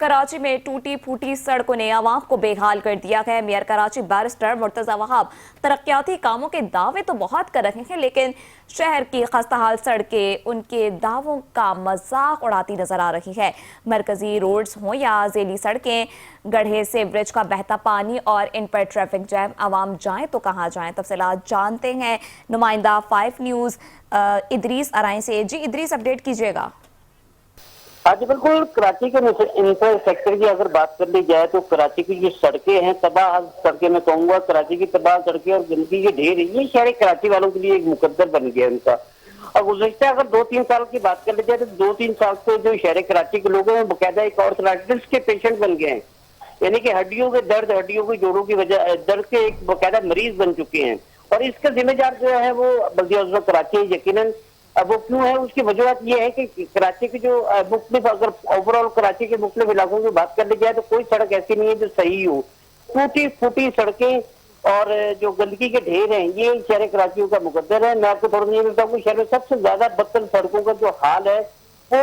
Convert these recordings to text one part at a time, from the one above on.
कराची में टूटी फूटी सड़कों ने आवाम को बेहाल कर दिया है। मेयर कराची बैरिस्टर मुर्तजा वहाब तरक्याती कामों के दावे तो बहुत कर रहे हैं, लेकिन शहर की खस्ताहाल सड़कें उनके दावों का मजाक उड़ाती नजर आ रही है। मरकजी रोड्स हों या जेली सड़कें, गढ़े से ब्रिज का बहता पानी और इन पर ट्रैफिक जैम, आवाम जाए तो कहाँ जाए। तफसीलात जानते हैं नुमाइंदा 5 न्यूज इदरीस अराई से। जी इदरीस, अपडेट कीजिएगा। हाँ जी बिल्कुल। कराची के इंफ्रास्ट्रक्चर की अगर बात कर ली जाए तो कराची की जो सड़कें हैं, तबाह सड़कें, मैं कहूंगा कराची की तबाह सड़कें और गंदगी के ढेर, ये शहर कराची वालों के लिए एक मुकद्दर बन गया उनका। और गुज़श्ता अगर 2-3 साल की बात कर ली जाए तो 2-3 साल से जो शहर कराची के लोग हैं बाकायदा एक ऑर्थराइटिस के पेशेंट बन गए हैं, यानी कि हड्डियों के दर्द, हड्डियों की जोड़ों की वजह दर्द के एक बाकायदा मरीज बन चुके हैं। और इसका जिम्मेदार जो है वो बल्दिया उज़्मा कराची है यकीनन। अब वो क्यों है, उसकी वजह ये है कि कराची की जो मुख्तलिफ, अगर ओवरऑल कराची के मुख्तलिफ इलाकों की बात कर ली जाए तो कोई सड़क ऐसी नहीं है जो सही हो। टूटी फूटी सड़कें और जो गंदगी के ढेर हैं, ये शहर कराची का मुकद्दर है। मैं आपको थोड़ा ये बताऊँ, शहर में सबसे ज्यादा बदतर सड़कों का जो हाल है वो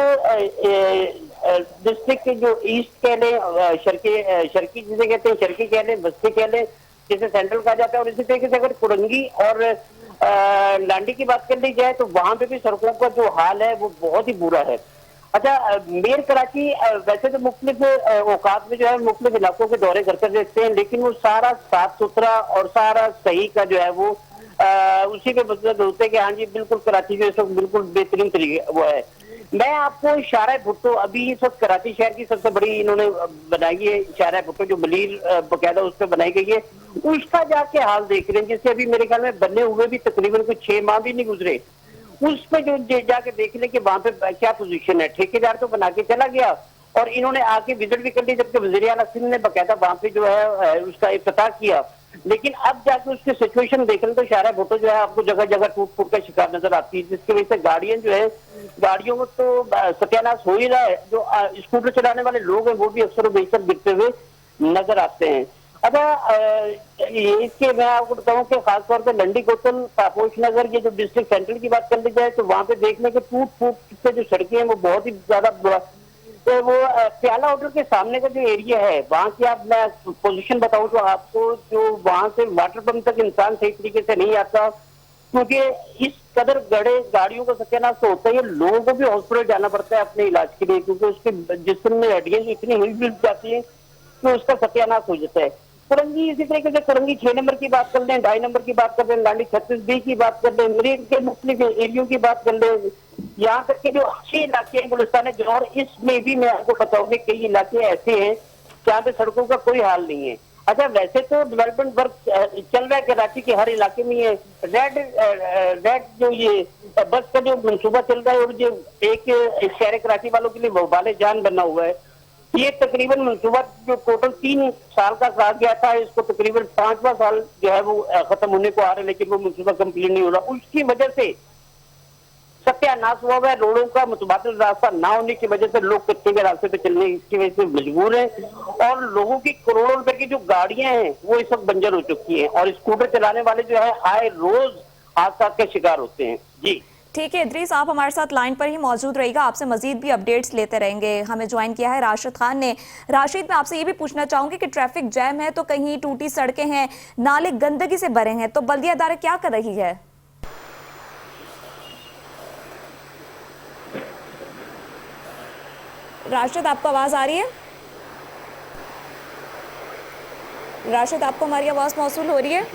डिस्ट्रिक्ट के जो ईस्ट कह लें, शर्की जिसे कहते हैं, शर्की कह लें, बस्ती कह लें, जिसे सेंट्रल कहा जाता है, और इसी तरीके से अगर कुरंगी और लांडी की बात कर ली जाए तो वहां पे भी सड़कों का जो हाल है वो बहुत ही बुरा है। अच्छा, मेयर कराची वैसे तो मुख्तलिफ औकात में जो है मुख्तलिफ इलाकों के दौरे करते रहते हैं, लेकिन वो सारा साफ सुथरा और सारा सही का जो है वो उसी पे मतलब होते हैं कि हाँ जी बिल्कुल कराची जो है बिल्कुल बेहतरीन तरीके वो है। मैं आपको शारा भुट्टो, अभी इस वक्त कराची शहर की सबसे बड़ी इन्होंने बनाई है शारा भुट्टो, जो मलीर बकायदा उस पर बनाई गई है, उसका जाके हाल देख रहे हैं, जिससे अभी मेरे ख्याल में बनने हुए भी तकरीबन कुछ 6 माह भी नहीं गुजरे। उस पे जो जाके देख ले कि वहां पे क्या पोजीशन है। ठेकेदार तो बना के चला गया और इन्होंने आके विजिट भी कर ली, जबकि वज़ीर आला सिंध ने बकायदा वहां पे जो है उसका इफ्तिताह किया, लेकिन अब जाके उसकी सिचुएशन देख लें तो शारा भुट्टो जो है आपको जगह जगह टूट फूट का शिकार नजर आती है, जिसकी वजह से गाड़ियां जो है, गाड़ियों में तो सत्यानाश हो ही रहा है। जो स्कूटर चलाने वाले लोग हैं वो भी अक्सर बेहतर गिरते हुए नजर आते हैं। अच्छा, इसके मैं आपको बताऊं कि खासतौर पर लंडी कोतल, पापोश नगर, ये जो डिस्ट्रिक्ट सेंट्रल की बात कर ली जाए तो वहां पे देखने के टूट फूट से जो सड़कें हैं वो बहुत ही ज्यादा बुरा। तो वो प्याला होटल के सामने का जो एरिया है वहां की आप, मैं पोजीशन बताऊं तो आपको, जो वहां से वाटर पंप तक इंसान सही तरीके से नहीं आता, क्योंकि इस कदर गड़े गाड़ियों का सत्यानाश तो होता है, लोगों को भी हॉस्पिटल जाना पड़ता है अपने इलाज के लिए, क्योंकि उसके जिस्म में हड्डियां इतनी हिल जुल जाती है तो उसका सत्यानाश हो जाता है। कुरंगी इसी तरीके से, कुरंगी 6 नंबर की बात कर लें, 2.5 नंबर की बात कर लें, लांडी 36B की बात कर लें, मरीन के मुख्तलिफ एरियो की बात कर लें, यहाँ तक के जो अच्छे इलाके हैं गुलिस्तान है, और इसमें भी मैं आपको बताऊंगी कई इलाके ऐसे हैं जहाँ पे सड़कों का कोई हाल नहीं है। अच्छा, वैसे तो डेवलपमेंट वर्क चल रहा है कराची के हर इलाके में। ये रेड जो ये बस का जो मंसूबा चल रहा है और जो एक शहर कराची वालों के लिए वबाले जान बना हुआ है, ये तकरीबन मंसूबा जो टोटल 3 साल का कहा गया था, इसको तकरीबन 5वां साल जो है वो खत्म होने को आ रहा है, लेकिन वो मंसूबा कंप्लीट नहीं हो रहा। उसकी वजह से सत्यानाश हुआ है, रोडों का मुतबादिल रास्ता ना होने की वजह से लोग कच्चे के रास्ते पे चलने की वजह से मजबूर हैं, और लोगों की करोड़ों रुपए की जो गाड़ियां हैं वो इस वक्त बंजर हो चुकी हैं, और स्कूटर चलाने वाले जो है आए रोज हादसा के शिकार होते हैं। जी ठीक है इदरीस, आप हमारे साथ लाइन पर ही मौजूद रहिएगा, आपसे मजीद भी अपडेट्स लेते रहेंगे। हमें ज्वाइन किया है राशिद खान ने। राशिद, मैं आपसे ये भी पूछना चाहूंगी कि ट्रैफिक जैम है तो कहीं टूटी सड़कें हैं, नाले गंदगी से भरे हैं, तो बल्दिया इदारे क्या कर रही है? राशिद, आपको आवाज आ रही है? राशिद, आपको हमारी आवाज मौसूल हो रही है?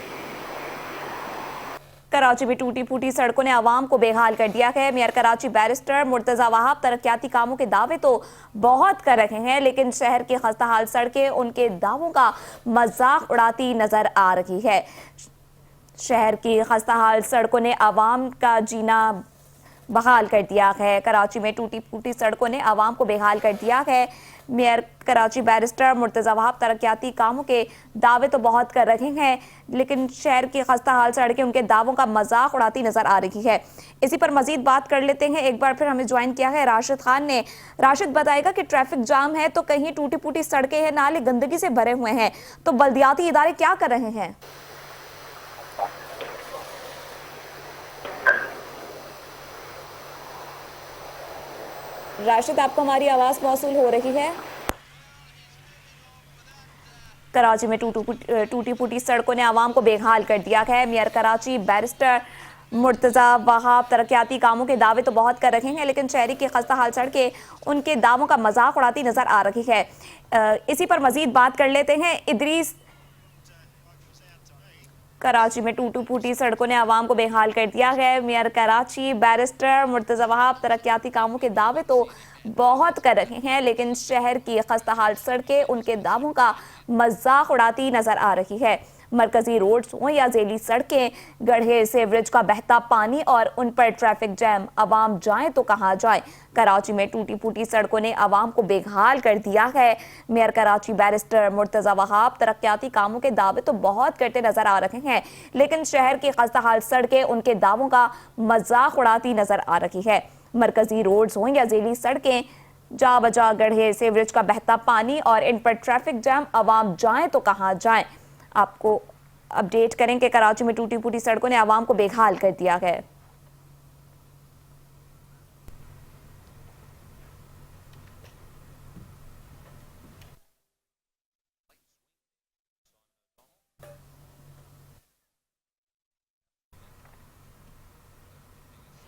कराची में टूटी फूटी सड़कों ने आवाम को बेहाल कर दिया है। मेयर कराची बैरिस्टर मुर्तजा वहाब तरक्याती कामों के दावे तो बहुत कर रहे हैं, लेकिन शहर की खस्ताहाल सड़कें उनके दावों का मजाक उड़ाती नजर आ रही है। शहर की खस्ताहाल सड़कों ने आवाम का जीना बहाल कर दिया है। कराची में टूटी फूटी सड़कों ने आवाम को बेहाल कर दिया है। मेयर कराची बैरिस्टर मुर्तजा वहाब तरक्याती कामों के दावे तो बहुत कर रहे हैं, लेकिन शहर की खस्ताहाल सड़कें उनके दावों का मजाक उड़ाती नजर आ रही है। इसी पर मजीद बात कर लेते हैं। एक बार फिर हमें ज्वाइन किया है राशिद खान ने। राशिद, बताएगा कि ट्रैफिक जाम है तो कहीं टूटी फूटी सड़कें हैं, नाले गंदगी से भरे हुए हैं, तो बल्दियाती इदारे क्या कर रहे हैं? राशिद, आपको हमारी आवाज मौसूल हो रही है? कराची में टूटी फूटी सड़कों ने आवाम को बेहाल कर दिया है। मेयर कराची बैरिस्टर मुर्तजा वहाब तरक्याती कामों के दावे तो बहुत कर रखे हैं, लेकिन शहरी की खस्ता हाल सड़कें उनके दावों का मजाक उड़ाती नजर आ रही है। इसी पर मजीद बात कर लेते हैं। इदरीस, कराची में टूटी फूटी सड़कों ने आवाम को बेहाल कर दिया है। मेयर कराची बैरिस्टर मुर्तजा वहाब तरक्याती कामों के दावे तो बहुत कर रहे हैं, लेकिन शहर की खस्ताहाल सड़कें उनके दावों का मजाक उड़ाती नजर आ रही है। मरकजी रोड्स हों या झेली सड़कें, गड्ढे, सीवरेज का बहता पानी और उन पर ट्रैफिक जैम, आवाम जाए तो कहाँ जाए। कराची में टूटी फूटी सड़कों ने आवाम को बेहाल कर दिया है। मेयर कराची बैरिस्टर मुर्तजा वहाब तरक्याती कामों के दावे तो बहुत करते नजर आ रहे हैं, लेकिन शहर की खस्ताहाल सड़कें उनके दावों का मजाक उड़ाती नजर आ रही है। मरकजी रोड्स हों या झेली सड़कें, जा बजा गड्ढे, सीवरेज का बहता पानी और इन पर ट्रैफिक जैम, आवाम जाए तो कहाँ जाए। आपको अपडेट करें कि कराची में टूटी फूटी सड़कों ने आवाम को बेहाल कर दिया है।